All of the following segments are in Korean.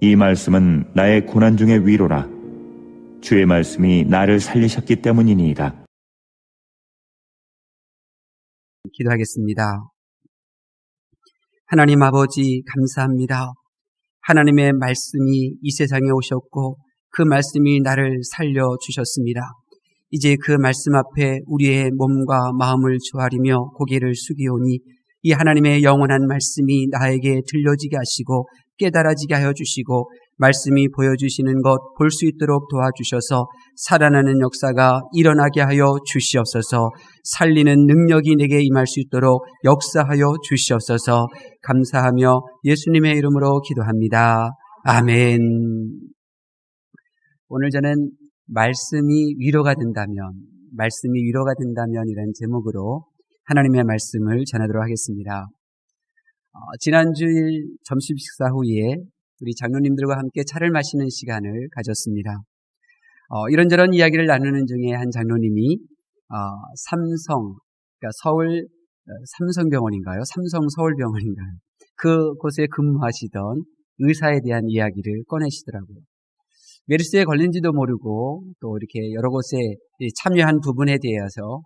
이 말씀은 나의 고난 중의 위로라. 주의 말씀이 나를 살리셨기 때문이니이다. 기도하겠습니다. 하나님 아버지 감사합니다. 하나님의 말씀이 이 세상에 오셨고 그 말씀이 나를 살려주셨습니다. 이제 그 말씀 앞에 우리의 몸과 마음을 조아리며 고개를 숙이오니 이 하나님의 영원한 말씀이 나에게 들려지게 하시고 깨달아지게 하여 주시고 말씀이 보여주시는 것 볼 수 있도록 도와주셔서 살아나는 역사가 일어나게 하여 주시옵소서. 살리는 능력이 내게 임할 수 있도록 역사하여 주시옵소서. 감사하며 예수님의 이름으로 기도합니다. 아멘. 오늘 저는 말씀이 위로가 된다면 이라는 제목으로 하나님의 말씀을 전하도록 하겠습니다. 지난주일 점심 식사 후에 우리 장로님들과 함께 차를 마시는 시간을 가졌습니다. 이런저런 이야기를 나누는 중에 한 장로님이 그러니까 서울 삼성병원인가요? 삼성 서울병원인가요? 그곳에 근무하시던 의사에 대한 이야기를 꺼내시더라고요. 메르스에 걸린지도 모르고 또 이렇게 여러 곳에 참여한 부분에 대해서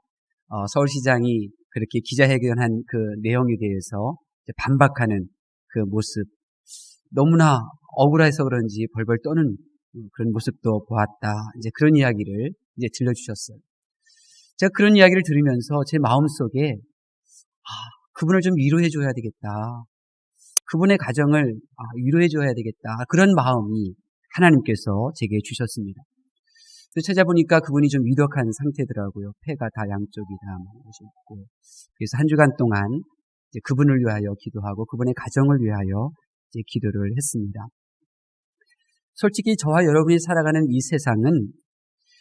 서울시장이 그렇게 기자회견한 그 내용에 대해서 반박하는 그 모습, 너무나 억울해서 그런지 벌벌 떠는 그런 모습도 보았다. 이제 그런 이야기를 이제 들려주셨어요. 제가 그런 이야기를 들으면서 제 마음속에 그분을 좀 위로해줘야 되겠다. 그분의 가정을 위로해줘야 되겠다. 그런 마음이 하나님께서 제게 주셨습니다. 찾아보니까 그분이 좀 위독한 상태더라고요. 폐가 다 양쪽이 다 있고. 그래서 한 주간 동안 이제 그분을 위하여 기도하고 그분의 가정을 위하여 이제 기도를 했습니다. 솔직히 저와 여러분이 살아가는 이 세상은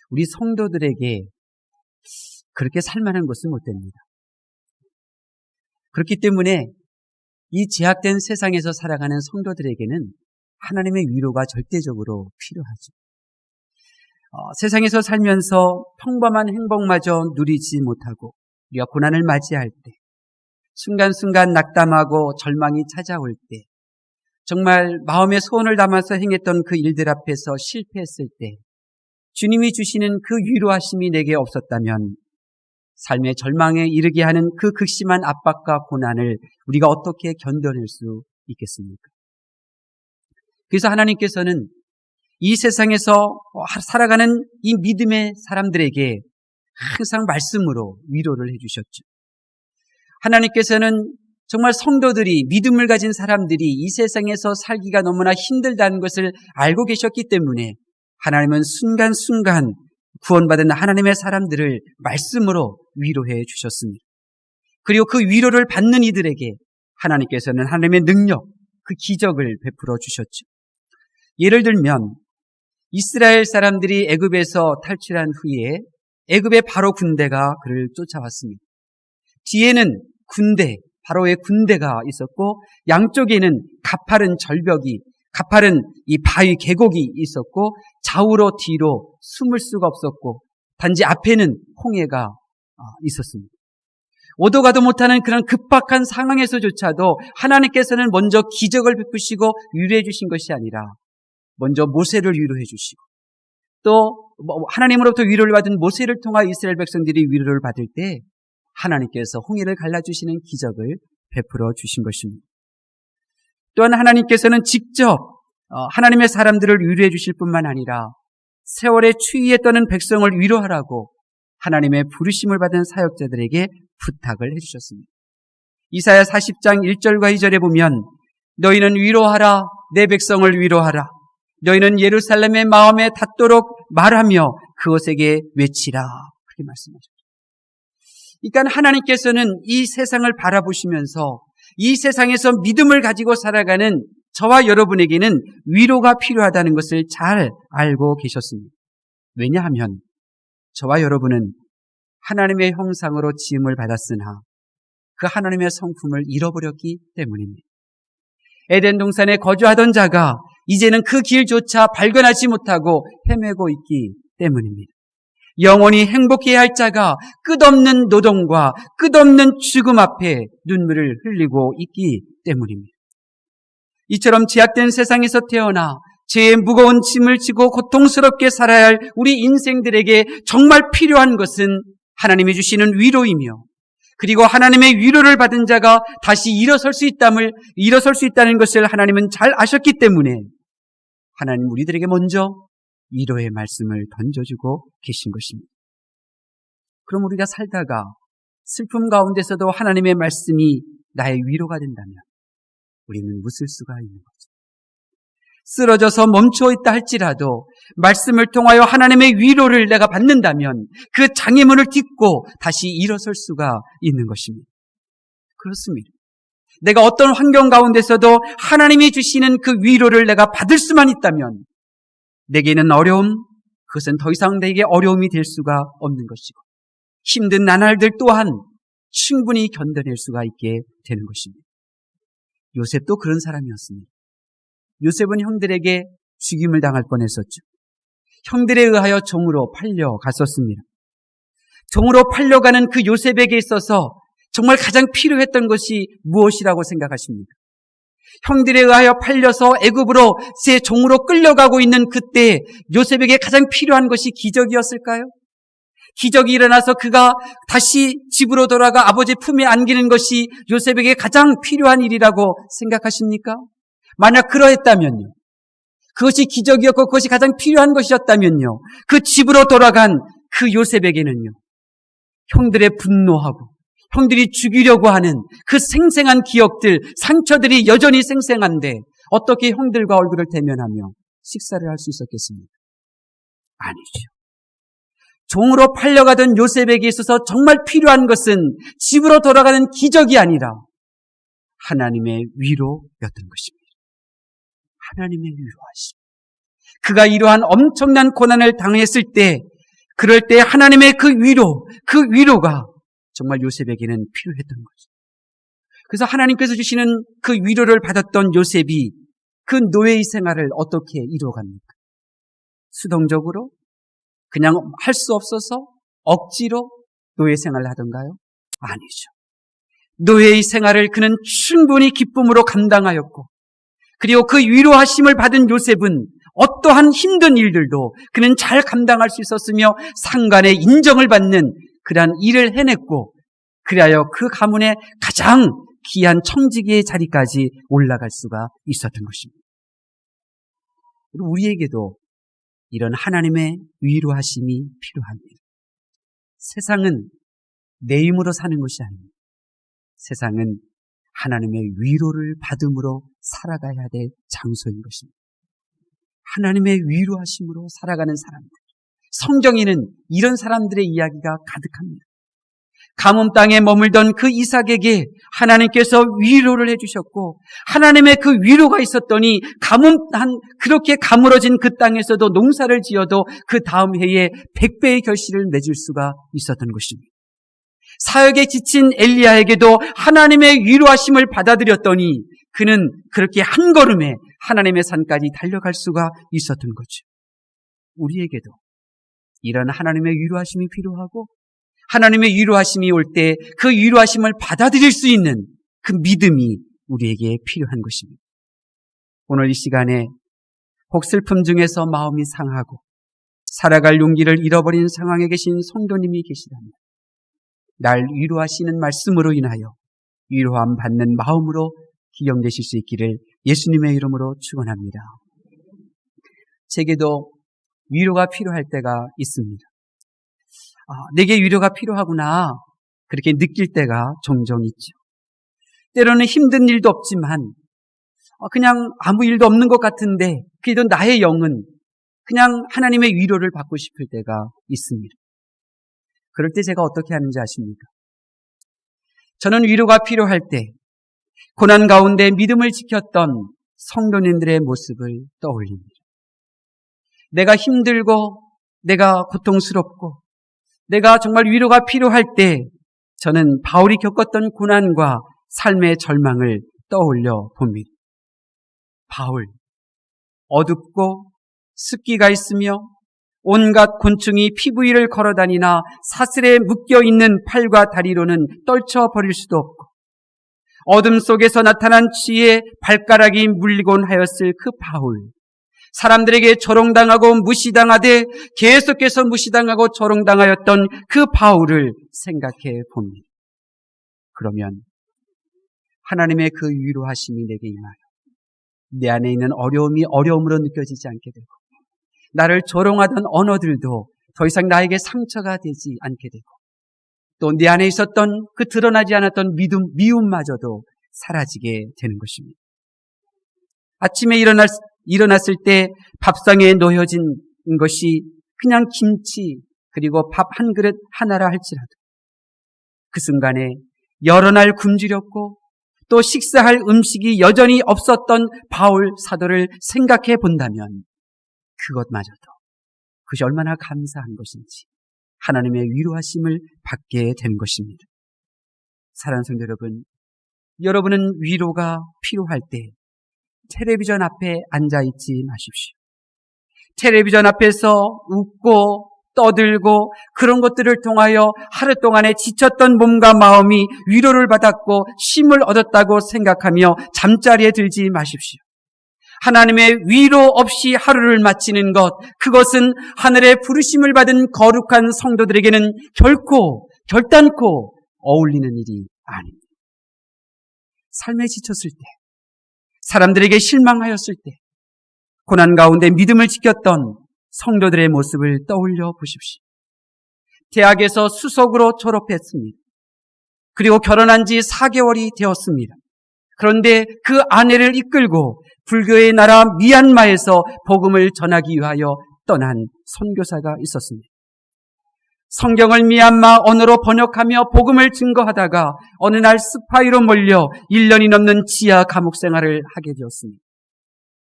우리 성도들에게 그렇게 살만한 곳은 못 됩니다. 그렇기 때문에 이 제약된 세상에서 살아가는 성도들에게는 하나님의 위로가 절대적으로 필요하죠. 세상에서 살면서 평범한 행복마저 누리지 못하고 우리가 고난을 맞이할 때, 순간순간 낙담하고 절망이 찾아올 때, 정말 마음의 소원을 담아서 행했던 그 일들 앞에서 실패했을 때 주님이 주시는 그 위로하심이 내게 없었다면 삶의 절망에 이르게 하는 그 극심한 압박과 고난을 우리가 어떻게 견뎌낼 수 있겠습니까? 그래서 하나님께서는 이 세상에서 살아가는 이 믿음의 사람들에게 항상 말씀으로 위로를 해주셨죠. 하나님께서는 정말 성도들이, 믿음을 가진 사람들이 이 세상에서 살기가 너무나 힘들다는 것을 알고 계셨기 때문에 하나님은 순간순간 구원받은 하나님의 사람들을 말씀으로 위로해 주셨습니다. 그리고 그 위로를 받는 이들에게 하나님께서는 하나님의 능력, 그 기적을 베풀어 주셨죠. 예를 들면 이스라엘 사람들이 애굽에서 탈출한 후에 애굽의 바로 군대가 그를 쫓아왔습니다. 뒤에는 바로의 군대가 있었고 양쪽에는 가파른 절벽이, 가파른 이 바위 계곡이 있었고 좌우로 뒤로 숨을 수가 없었고 단지 앞에는 홍해가 있었습니다. 오도 가도 못하는 그런 급박한 상황에서조차도 하나님께서는 먼저 기적을 베푸시고 위로해 주신 것이 아니라 먼저 모세를 위로해 주시고 또 하나님으로부터 위로를 받은 모세를 통하 이스라엘 백성들이 위로를 받을 때 하나님께서 홍해를 갈라주시는 기적을 베풀어 주신 것입니다. 또한 하나님께서는 직접 하나님의 사람들을 위로해 주실 뿐만 아니라 세월의 추위에 떠는 백성을 위로하라고 하나님의 부르심을 받은 사역자들에게 부탁을 해주셨습니다. 이사야 40장 1절과 2절에 보면 너희는 위로하라, 내 백성을 위로하라. 너희는 예루살렘의 마음에 닿도록 말하며 그것에게 외치라. 그렇게 말씀하셨죠. 그러니까 하나님께서는 이 세상을 바라보시면서 이 세상에서 믿음을 가지고 살아가는 저와 여러분에게는 위로가 필요하다는 것을 잘 알고 계셨습니다. 왜냐하면 저와 여러분은 하나님의 형상으로 지음을 받았으나 그 하나님의 성품을 잃어버렸기 때문입니다. 에덴 동산에 거주하던 자가 이제는 그 길조차 발견하지 못하고 헤매고 있기 때문입니다. 영원히 행복해야 할 자가 끝없는 노동과 끝없는 죽음 앞에 눈물을 흘리고 있기 때문입니다. 이처럼 제약된 세상에서 태어나 죄의 무거운 짐을 지고 고통스럽게 살아야 할 우리 인생들에게 정말 필요한 것은 하나님이 주시는 위로이며, 그리고 하나님의 위로를 받은 자가 다시 일어설 수 있다는 것을 하나님은 잘 아셨기 때문에 하나님 우리들에게 먼저 위로의 말씀을 던져주고 계신 것입니다. 그럼 우리가 살다가 슬픔 가운데서도 하나님의 말씀이 나의 위로가 된다면 우리는 웃을 수가 있는 거죠. 쓰러져서 멈춰 있다 할지라도 말씀을 통하여 하나님의 위로를 내가 받는다면 그 장애물을 딛고 다시 일어설 수가 있는 것입니다. 그렇습니다. 내가 어떤 환경 가운데서도 하나님이 주시는 그 위로를 내가 받을 수만 있다면 내게는 어려움, 그것은 더 이상 내게 어려움이 될 수가 없는 것이고, 힘든 나날들 또한 충분히 견뎌낼 수가 있게 되는 것입니다. 요셉도 그런 사람이었습니다. 요셉은 형들에게 죽임을 당할 뻔했었죠. 형들에 의하여 종으로 팔려갔었습니다. 종으로 팔려가는 그 요셉에게 있어서 정말 가장 필요했던 것이 무엇이라고 생각하십니까? 형들에 의하여 팔려서 애굽으로 제 종으로 끌려가고 있는 그때 요셉에게 가장 필요한 것이 기적이었을까요? 기적이 일어나서 그가 다시 집으로 돌아가 아버지 품에 안기는 것이 요셉에게 가장 필요한 일이라고 생각하십니까? 만약 그러했다면요, 그것이 기적이었고 그것이 가장 필요한 것이었다면요, 그 집으로 돌아간 그 요셉에게는요, 형들의 분노하고 형들이 죽이려고 하는 그 생생한 기억들, 상처들이 여전히 생생한데 어떻게 형들과 얼굴을 대면하며 식사를 할 수 있었겠습니까? 아니죠. 종으로 팔려가던 요셉에게 있어서 정말 필요한 것은 집으로 돌아가는 기적이 아니라 하나님의 위로였던 것입니다. 하나님의 위로하심. 그가 이러한 엄청난 고난을 당했을 때, 그럴 때 하나님의 그 위로가 정말 요셉에게는 필요했던 거죠. 그래서 하나님께서 주시는 그 위로를 받았던 요셉이 그 노예의 생활을 어떻게 이루어갑니까? 수동적으로? 그냥 할 수 없어서 억지로 노예 생활을 하던가요? 아니죠. 노예의 생활을 그는 충분히 기쁨으로 감당하였고, 그리고 그 위로하심을 받은 요셉은 어떠한 힘든 일들도 그는 잘 감당할 수 있었으며 상관의 인정을 받는 그러한 일을 해냈고, 그리하여 그 가문의 가장 귀한 청지기의 자리까지 올라갈 수가 있었던 것입니다. 그리고 우리에게도 이런 하나님의 위로하심이 필요합니다. 세상은 내 힘으로 사는 것이 아닙니다. 세상은 하나님의 위로를 받음으로 살아가야 될 장소인 것입니다. 하나님의 위로하심으로 살아가는 사람들. 성경에는 이런 사람들의 이야기가 가득합니다. 가뭄 땅에 머물던 그 이삭에게 하나님께서 위로를 해주셨고, 하나님의 그 위로가 있었더니 그렇게 가물어진 그 땅에서도 농사를 지어도 그 다음 해에 100배의 결실을 맺을 수가 있었던 것입니다. 사역에 지친 엘리야에게도 하나님의 위로하심을 받아들였더니 그는 그렇게 한 걸음에 하나님의 산까지 달려갈 수가 있었던 거죠. 우리에게도 이런 하나님의 위로하심이 필요하고, 하나님의 위로하심이 올 때 그 위로하심을 받아들일 수 있는 그 믿음이 우리에게 필요한 것입니다. 오늘 이 시간에 혹 슬픔 중에서 마음이 상하고 살아갈 용기를 잃어버린 상황에 계신 성도님이 계시다면 날 위로하시는 말씀으로 인하여 위로함 받는 마음으로 기억되실 수 있기를 예수님의 이름으로 축원합니다. 제게도 위로가 필요할 때가 있습니다. 내게 위로가 필요하구나, 그렇게 느낄 때가 종종 있죠. 때로는 힘든 일도 없지만 그냥 아무 일도 없는 것 같은데 그래도 나의 영은 그냥 하나님의 위로를 받고 싶을 때가 있습니다. 그럴 때 제가 어떻게 하는지 아십니까? 저는 위로가 필요할 때 고난 가운데 믿음을 지켰던 성도님들의 모습을 떠올립니다. 내가 힘들고 내가 고통스럽고 내가 정말 위로가 필요할 때 저는 바울이 겪었던 고난과 삶의 절망을 떠올려 봅니다. 바울, 어둡고 습기가 있으며 온갖 곤충이 피부 위를 걸어다니나 사슬에 묶여있는 팔과 다리로는 떨쳐버릴 수도 없고 어둠 속에서 나타난 지혜의 발가락이 물리곤 하였을 그 바울, 사람들에게 조롱당하고 무시당하되 계속해서 무시당하고 조롱당하였던 그 바울을 생각해 봅니다. 그러면 하나님의 그 위로하심이 내게 임하여 내 안에 있는 어려움이 어려움으로 느껴지지 않게 되고, 나를 조롱하던 언어들도 더 이상 나에게 상처가 되지 않게 되고, 또 내 안에 있었던 그 드러나지 않았던 미움마저도 사라지게 되는 것입니다. 아침에 일어났을 때 밥상에 놓여진 것이 그냥 김치 그리고 밥 한 그릇 하나라 할지라도 그 순간에 여러 날 굶주렸고 또 식사할 음식이 여전히 없었던 바울 사도를 생각해 본다면 그것마저도 그것이 얼마나 감사한 것인지 하나님의 위로하심을 받게 된 것입니다. 사랑하는 성도 여러분, 여러분은 위로가 필요할 때 텔레비전 앞에 앉아있지 마십시오. 텔레비전 앞에서 웃고 떠들고 그런 것들을 통하여 하루 동안에 지쳤던 몸과 마음이 위로를 받았고 쉼을 얻었다고 생각하며 잠자리에 들지 마십시오. 하나님의 위로 없이 하루를 마치는 것, 그것은 하늘의 부르심을 받은 거룩한 성도들에게는 결단코 어울리는 일이 아닙니다. 삶에 지쳤을 때, 사람들에게 실망하였을 때, 고난 가운데 믿음을 지켰던 성도들의 모습을 떠올려 보십시오. 대학에서 수석으로 졸업했습니다. 그리고 결혼한 지 4개월이 되었습니다. 그런데 그 아내를 이끌고 불교의 나라 미얀마에서 복음을 전하기 위하여 떠난 선교사가 있었습니다. 성경을 미얀마 언어로 번역하며 복음을 증거하다가 어느 날 스파이로 몰려 1년이 넘는 지하 감옥 생활을 하게 되었습니다.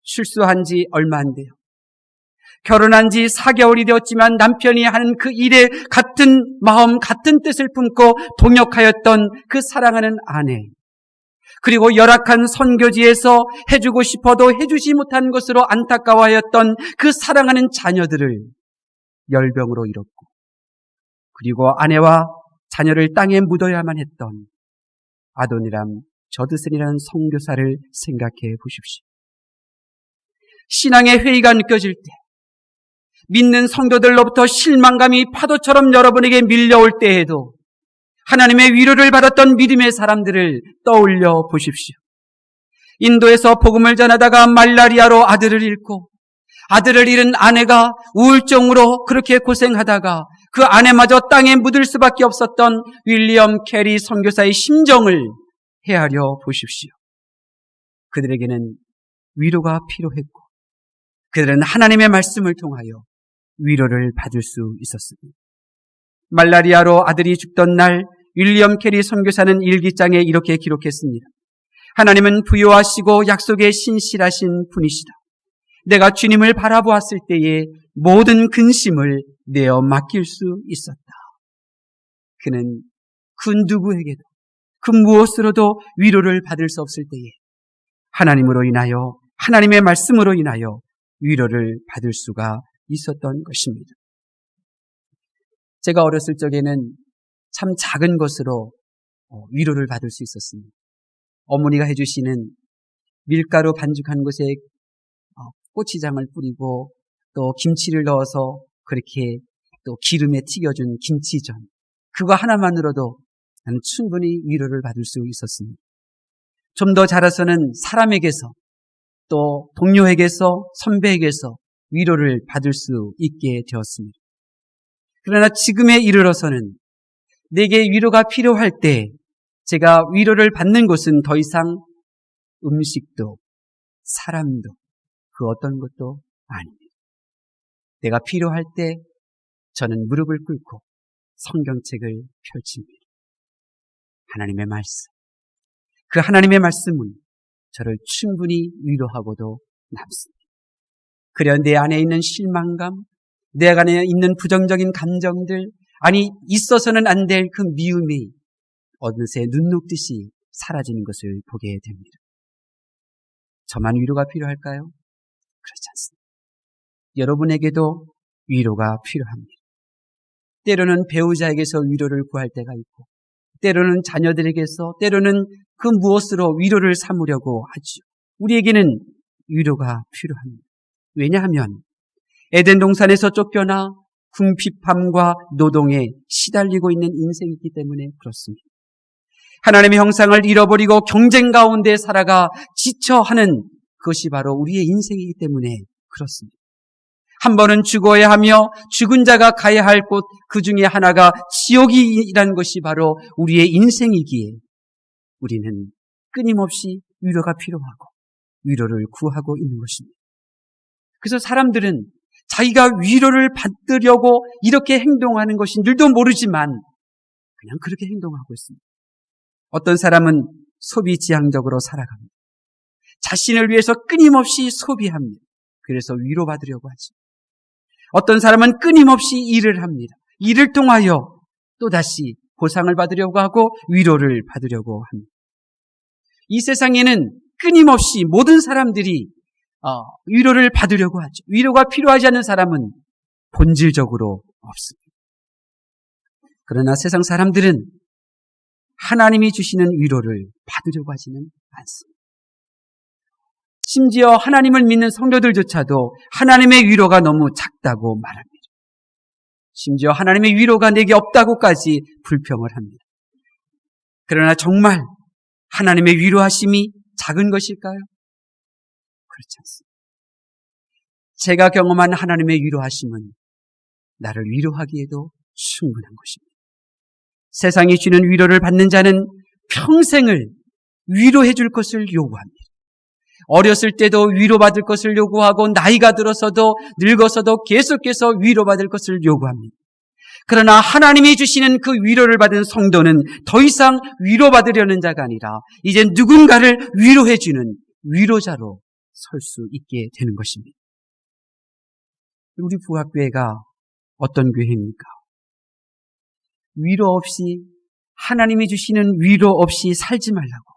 출소한 지 얼마 안 돼요. 결혼한 지 4개월이 되었지만 남편이 하는 그 일에 같은 마음, 같은 뜻을 품고 동역하였던 그 사랑하는 아내, 그리고 열악한 선교지에서 해주고 싶어도 해주지 못한 것으로 안타까워하였던 그 사랑하는 자녀들을 열병으로 잃었고, 그리고 아내와 자녀를 땅에 묻어야만 했던 아도니람 저드슨이라는 선교사를 생각해 보십시오. 신앙의 회의가 느껴질 때, 믿는 성도들로부터 실망감이 파도처럼 여러분에게 밀려올 때에도 하나님의 위로를 받았던 믿음의 사람들을 떠올려 보십시오. 인도에서 복음을 전하다가 말라리아로 아들을 잃고 아들을 잃은 아내가 우울증으로 그렇게 고생하다가 그 아내마저 땅에 묻을 수밖에 없었던 윌리엄 캐리 선교사의 심정을 헤아려 보십시오. 그들에게는 위로가 필요했고 그들은 하나님의 말씀을 통하여 위로를 받을 수 있었습니다. 말라리아로 아들이 죽던 날 윌리엄 캐리 선교사는 일기장에 이렇게 기록했습니다. 하나님은 부요하시고 약속에 신실하신 분이시다. 내가 주님을 바라보았을 때에 모든 근심을 내어 맡길 수 있었다. 그는 그 누구에게도 그 무엇으로도 위로를 받을 수 없을 때에 하나님으로 인하여, 하나님의 말씀으로 인하여 위로를 받을 수가 있었던 것입니다. 제가 어렸을 적에는 참 작은 것으로 위로를 받을 수 있었습니다. 어머니가 해주시는 밀가루 반죽한 것에 고추장을 뿌리고 또 김치를 넣어서 그렇게 또 기름에 튀겨준 김치전, 그거 하나만으로도 나는 충분히 위로를 받을 수 있었습니다. 좀 더 자라서는 사람에게서 또 동료에게서 선배에게서 위로를 받을 수 있게 되었습니다. 그러나 지금에 이르러서는 내게 위로가 필요할 때 제가 위로를 받는 곳은 더 이상 음식도 사람도 그 어떤 것도 아닙니다. 내가 필요할 때 저는 무릎을 꿇고 성경책을 펼칩니다. 하나님의 말씀, 그 하나님의 말씀은 저를 충분히 위로하고도 남습니다. 그려 내 안에 있는 실망감, 내 안에 있는 부정적인 감정들, 아니 있어서는 안 될 그 미움이 어느새 눈 녹듯이 사라지는 것을 보게 됩니다. 저만 위로가 필요할까요? 그렇지 않습니다. 여러분에게도 위로가 필요합니다. 때로는 배우자에게서 위로를 구할 때가 있고, 때로는 자녀들에게서, 때로는 그 무엇으로 위로를 삼으려고 하죠. 우리에게는 위로가 필요합니다. 왜냐하면 에덴 동산에서 쫓겨나 궁핍함과 노동에 시달리고 있는 인생이기 때문에 그렇습니다. 하나님의 형상을 잃어버리고 경쟁 가운데 살아가 지쳐하는 그것이 바로 우리의 인생이기 때문에 그렇습니다. 한 번은 죽어야 하며 죽은 자가 가야 할 곳 그 중에 하나가 지옥이라는 것이 바로 우리의 인생이기에 우리는 끊임없이 위로가 필요하고 위로를 구하고 있는 것입니다. 그래서 사람들은 자기가 위로를 받으려고 이렇게 행동하는 것인 줄도 모르지만 그냥 그렇게 행동하고 있습니다. 어떤 사람은 소비 지향적으로 살아갑니다. 자신을 위해서 끊임없이 소비합니다. 그래서 위로받으려고 하죠. 어떤 사람은 끊임없이 일을 합니다. 일을 통하여 또다시 보상을 받으려고 하고 위로를 받으려고 합니다. 이 세상에는 끊임없이 모든 사람들이 위로를 받으려고 하죠. 위로가 필요하지 않은 사람은 본질적으로 없습니다. 그러나 세상 사람들은 하나님이 주시는 위로를 받으려고 하지는 않습니다. 심지어 하나님을 믿는 성도들조차도 하나님의 위로가 너무 작다고 말합니다. 심지어 하나님의 위로가 내게 없다고까지 불평을 합니다. 그러나 정말 하나님의 위로하심이 작은 것일까요? 그렇지 않습니다. 제가 경험한 하나님의 위로하심은 나를 위로하기에도 충분한 것입니다. 세상이 주는 위로를 받는 자는 평생을 위로해 줄 것을 요구합니다. 어렸을 때도 위로받을 것을 요구하고 나이가 들어서도 늙어서도 계속해서 위로받을 것을 요구합니다. 그러나 하나님이 주시는 그 위로를 받은 성도는 더 이상 위로받으려는 자가 아니라 이제 누군가를 위로해 주는 위로자로 설 수 있게 되는 것입니다. 우리 부학교회가 어떤 교회입니까? 위로 없이, 하나님이 주시는 위로 없이 살지 말라고,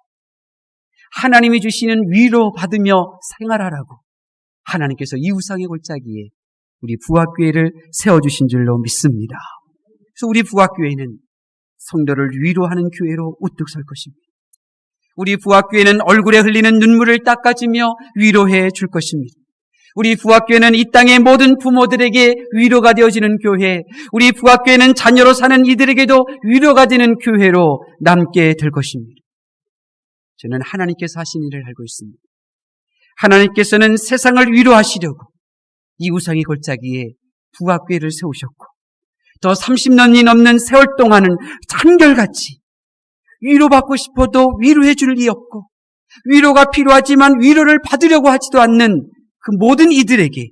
하나님이 주시는 위로 받으며 생활하라고 하나님께서 이 우상의 골짜기에 우리 부학교회를 세워주신 줄로 믿습니다. 그래서 우리 부학교회는 성도를 위로하는 교회로 우뚝 설 것입니다. 우리 부학교회는 얼굴에 흘리는 눈물을 닦아주며 위로해 줄 것입니다. 우리 부학교회는 이 땅의 모든 부모들에게 위로가 되어지는 교회, 우리 부학교회는 자녀로 사는 이들에게도 위로가 되는 교회로 남게 될 것입니다. 저는 하나님께서 하신 일을 알고 있습니다. 하나님께서는 세상을 위로하시려고 이 우상의 골짜기에 부학교회를 세우셨고 더 30년이 넘는 세월 동안은 한결같이 위로받고 싶어도 위로해 줄 리 없고 위로가 필요하지만 위로를 받으려고 하지도 않는 그 모든 이들에게,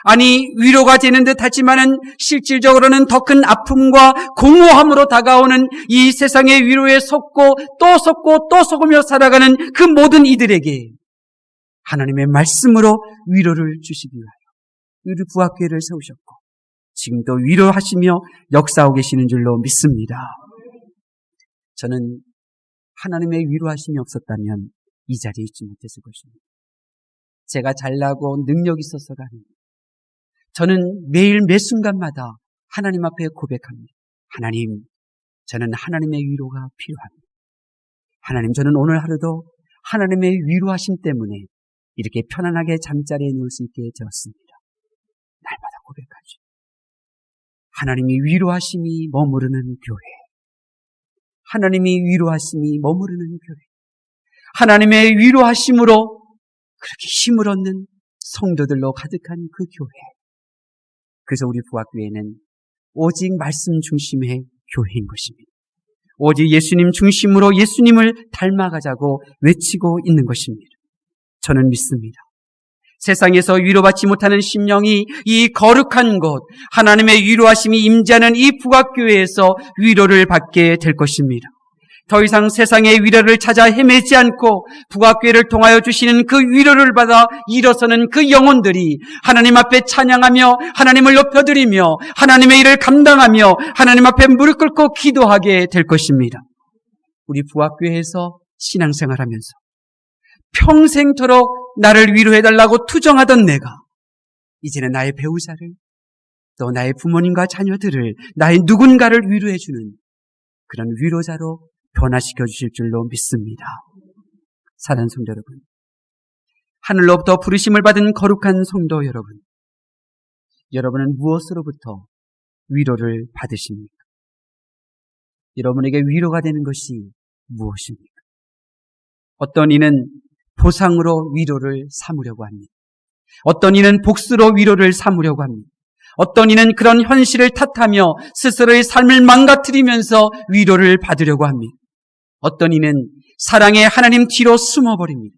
아니 위로가 되는 듯 하지만은 실질적으로는 더 큰 아픔과 공허함으로 다가오는 이 세상의 위로에 속고 또 속으며 살아가는 그 모든 이들에게 하나님의 말씀으로 위로를 주시기 위하여 우리 부학교회를 세우셨고 지금도 위로하시며 역사하고 계시는 줄로 믿습니다. 저는 하나님의 위로하심이 없었다면 이 자리에 있지 못했을 것입니다. 제가 잘나고 능력 있어서가 아닙니다. 저는 매일 매 순간마다 하나님 앞에 고백합니다. 하나님, 저는 하나님의 위로가 필요합니다. 하나님, 저는 오늘 하루도 하나님의 위로하심 때문에 이렇게 편안하게 잠자리에 누울 수 있게 되었습니다. 날마다 고백하죠. 하나님이 위로하심이 머무르는 교회, 하나님이 위로하심이 머무르는 교회, 하나님의 위로하심으로 그렇게 힘을 얻는 성도들로 가득한 그 교회. 그래서 우리 부학교회는 오직 말씀 중심의 교회인 것입니다. 오직 예수님 중심으로 예수님을 닮아가자고 외치고 있는 것입니다. 저는 믿습니다. 세상에서 위로받지 못하는 심령이 이 거룩한 곳, 하나님의 위로하심이 임재하는 이 부학교회에서 위로를 받게 될 것입니다. 더 이상 세상의 위로를 찾아 헤매지 않고 부학교회를 통하여 주시는 그 위로를 받아 일어서는 그 영혼들이 하나님 앞에 찬양하며 하나님을 높여드리며 하나님의 일을 감당하며 하나님 앞에 무릎 꿇고 기도하게 될 것입니다. 우리 부학교회에서 신앙생활하면서 평생토록 나를 위로해달라고 투정하던 내가 이제는 나의 배우자를, 또 나의 부모님과 자녀들을, 나의 누군가를 위로해주는 그런 위로자로 변화시켜 주실 줄로 믿습니다. 사랑하는 성도 여러분, 하늘로부터 부르심을 받은 거룩한 성도 여러분, 여러분은 무엇으로부터 위로를 받으십니까? 여러분에게 위로가 되는 것이 무엇입니까? 어떤 이는 보상으로 위로를 삼으려고 합니다. 어떤 이는 복수로 위로를 삼으려고 합니다. 어떤 이는 그런 현실을 탓하며 스스로의 삶을 망가뜨리면서 위로를 받으려고 합니다. 어떤 이는 사랑의 하나님 뒤로 숨어버립니다.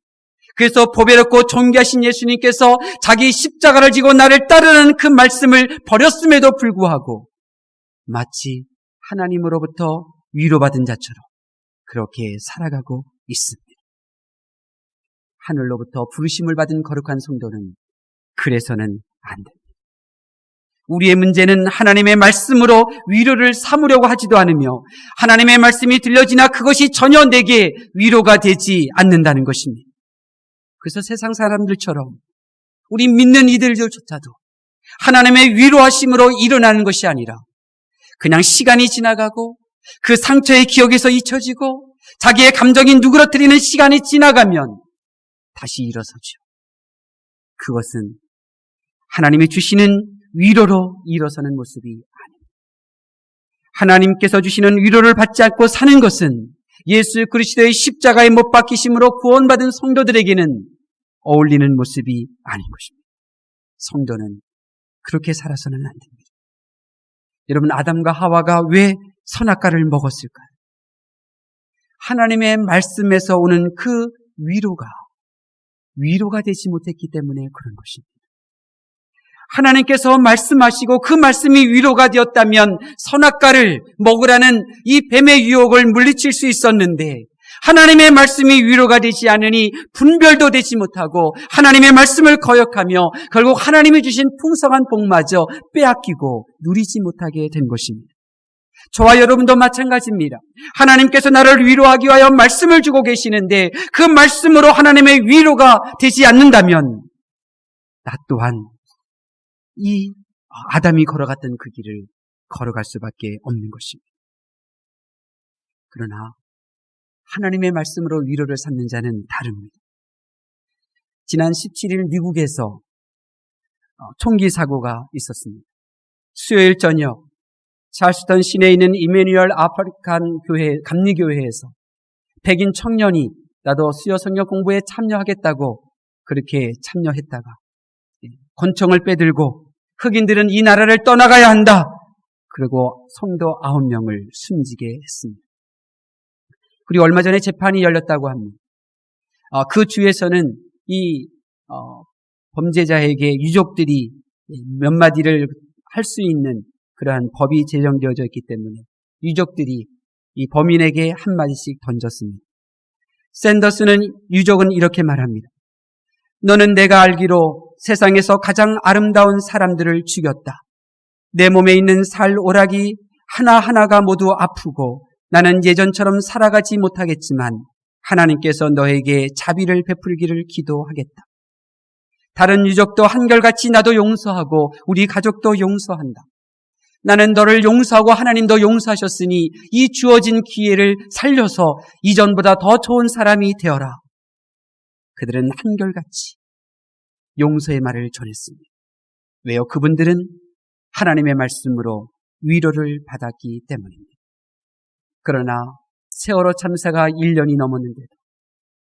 그래서 보배롭고 존귀하신 예수님께서 자기 십자가를 지고 나를 따르는 그 말씀을 버렸음에도 불구하고 마치 하나님으로부터 위로받은 자처럼 그렇게 살아가고 있습니다. 하늘로부터 부르심을 받은 거룩한 성도는 그래서는 안 됩니다. 우리의 문제는 하나님의 말씀으로 위로를 삼으려고 하지도 않으며 하나님의 말씀이 들려지나 그것이 전혀 내게 위로가 되지 않는다는 것입니다. 그래서 세상 사람들처럼 우리 믿는 이들조차도 하나님의 위로하심으로 일어나는 것이 아니라 그냥 시간이 지나가고 그 상처의 기억에서 잊혀지고 자기의 감정이 누그러뜨리는 시간이 지나가면 다시 일어서죠. 그것은 하나님이 주시는 위로로 일어서는 모습이 아닙니다. 하나님께서 주시는 위로를 받지 않고 사는 것은 예수 그리스도의 십자가에 못 박히심으로 구원받은 성도들에게는 어울리는 모습이 아닌 것입니다. 성도는 그렇게 살아서는 안 됩니다. 여러분, 아담과 하와가 왜 선악과를 먹었을까요? 하나님의 말씀에서 오는 그 위로가 되지 못했기 때문에 그런 것입니다. 하나님께서 말씀하시고 그 말씀이 위로가 되었다면 선악과를 먹으라는 이 뱀의 유혹을 물리칠 수 있었는데 하나님의 말씀이 위로가 되지 않으니 분별도 되지 못하고 하나님의 말씀을 거역하며 결국 하나님이 주신 풍성한 복마저 빼앗기고 누리지 못하게 된 것입니다. 저와 여러분도 마찬가지입니다. 하나님께서 나를 위로하기 위하여 말씀을 주고 계시는데 그 말씀으로 하나님의 위로가 되지 않는다면 나 또한 이 아담이 걸어갔던 그 길을 걸어갈 수밖에 없는 것입니다. 그러나 하나님의 말씀으로 위로를 삼는 자는 다릅니다. 지난 17일 미국에서 총기 사고가 있었습니다. 수요일 저녁 찰스턴 시내에 있는 이메뉴얼 아프리칸 교회 감리교회에서 백인 청년이 나도 수요 성경 공부에 참여하겠다고 그렇게 참여했다가 권총을 빼들고 흑인들은 이 나라를 떠나가야 한다. 그리고 성도 9명을 숨지게 했습니다. 그리고 얼마 전에 재판이 열렸다고 합니다. 그 주에서는 이 범죄자에게 유족들이 몇 마디를 할 수 있는 그러한 법이 제정되어져 있기 때문에 유족들이 이 범인에게 한마디씩 던졌습니다. 샌더스는 유족은 이렇게 말합니다. 너는 내가 알기로 세상에서 가장 아름다운 사람들을 죽였다. 내 몸에 있는 살 오락이 하나하나가 모두 아프고 나는 예전처럼 살아가지 못하겠지만 하나님께서 너에게 자비를 베풀기를 기도하겠다. 다른 유족도 한결같이 나도 용서하고 우리 가족도 용서한다. 나는 너를 용서하고 하나님도 용서하셨으니 이 주어진 기회를 살려서 이전보다 더 좋은 사람이 되어라. 그들은 한결같이 용서의 말을 전했습니다. 왜요? 그분들은 하나님의 말씀으로 위로를 받았기 때문입니다. 그러나 세월호 참사가 1년이 넘었는데도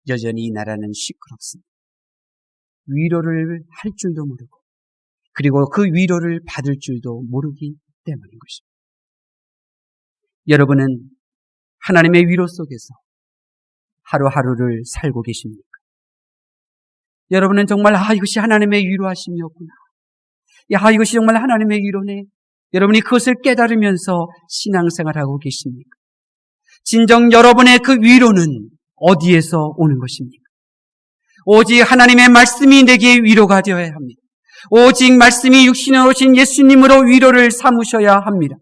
여전히 이 나라는 시끄럽습니다. 위로를 할 줄도 모르고 그리고 그 위로를 받을 줄도 모르기 때문인 것입니다. 여러분은 하나님의 위로 속에서 하루하루를 살고 계십니까? 여러분은 정말 이것이 하나님의 위로하심이었구나. 이것이 정말 하나님의 위로네. 여러분이 그것을 깨달으면서 신앙생활하고 계십니까? 진정 여러분의 그 위로는 어디에서 오는 것입니까? 오직 하나님의 말씀이 내게 위로가 되어야 합니다. 오직 말씀이 육신에 오신 예수님으로 위로를 삼으셔야 합니다.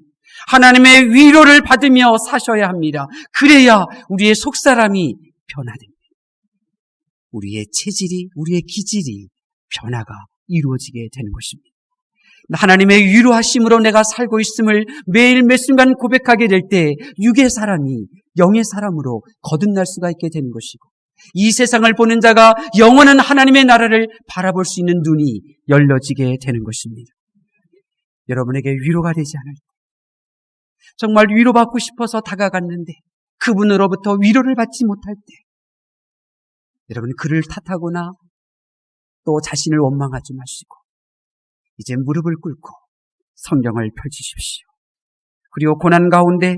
하나님의 위로를 받으며 사셔야 합니다. 그래야 우리의 속사람이 변화됩니다. 우리의 체질이, 우리의 기질이 변화가 이루어지게 되는 것입니다. 하나님의 위로하심으로 내가 살고 있음을 매일 매 순간 고백하게 될 때 육의 사람이 영의 사람으로 거듭날 수가 있게 되는 것이고, 이 세상을 보는 자가 영원한 하나님의 나라를 바라볼 수 있는 눈이 열려지게 되는 것입니다. 여러분에게 위로가 되지 않을 때, 정말 위로받고 싶어서 다가갔는데 그분으로부터 위로를 받지 못할 때, 여러분 그를 탓하거나 또 자신을 원망하지 마시고 이제 무릎을 꿇고 성경을 펼치십시오. 그리고 고난 가운데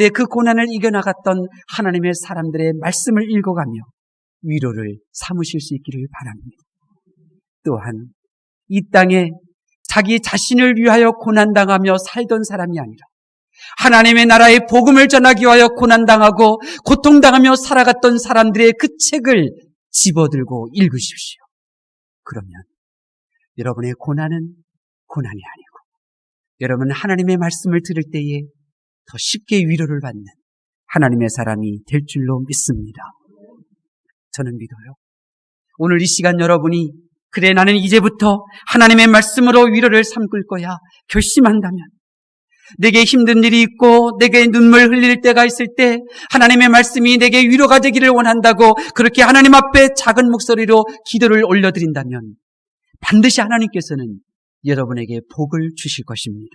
그 고난을 이겨나갔던 하나님의 사람들의 말씀을 읽어가며 위로를 삼으실 수 있기를 바랍니다. 또한 이 땅에 자기 자신을 위하여 고난당하며 살던 사람이 아니라 하나님의 나라의 복음을 전하기 위하여 고난당하고 고통당하며 살아갔던 사람들의 그 책을 집어들고 읽으십시오. 그러면 여러분의 고난은 고난이 아니고 여러분 하나님의 말씀을 들을 때에 더 쉽게 위로를 받는 하나님의 사람이 될 줄로 믿습니다. 저는 믿어요. 오늘 이 시간 여러분이 그래 나는 이제부터 하나님의 말씀으로 위로를 삼을 거야 결심한다면, 내게 힘든 일이 있고 내게 눈물 흘릴 때가 있을 때 하나님의 말씀이 내게 위로가 되기를 원한다고 그렇게 하나님 앞에 작은 목소리로 기도를 올려드린다면 반드시 하나님께서는 여러분에게 복을 주실 것입니다.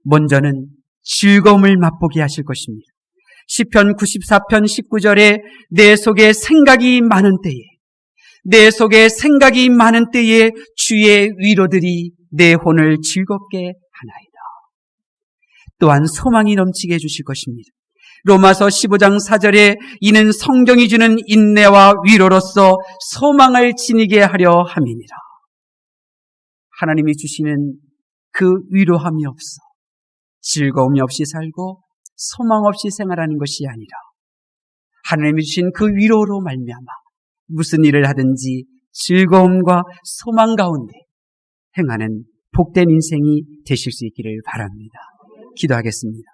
먼저는 즐거움을 맛보게 하실 것입니다. 시편 94편 19절에 내 속에 생각이 많은 때에 주의 위로들이 내 혼을 즐겁게 하나이다. 또한 소망이 넘치게 해주실 것입니다. 로마서 15장 4절에 이는 성경이 주는 인내와 위로로서 소망을 지니게 하려 함이니라. 하나님이 주시는 그 위로함이 없어 즐거움이 없이 살고 소망 없이 생활하는 것이 아니라 하나님이 주신 그 위로로 말미암아 무슨 일을 하든지 즐거움과 소망 가운데 행하는 복된 인생이 되실 수 있기를 바랍니다. 기도하겠습니다.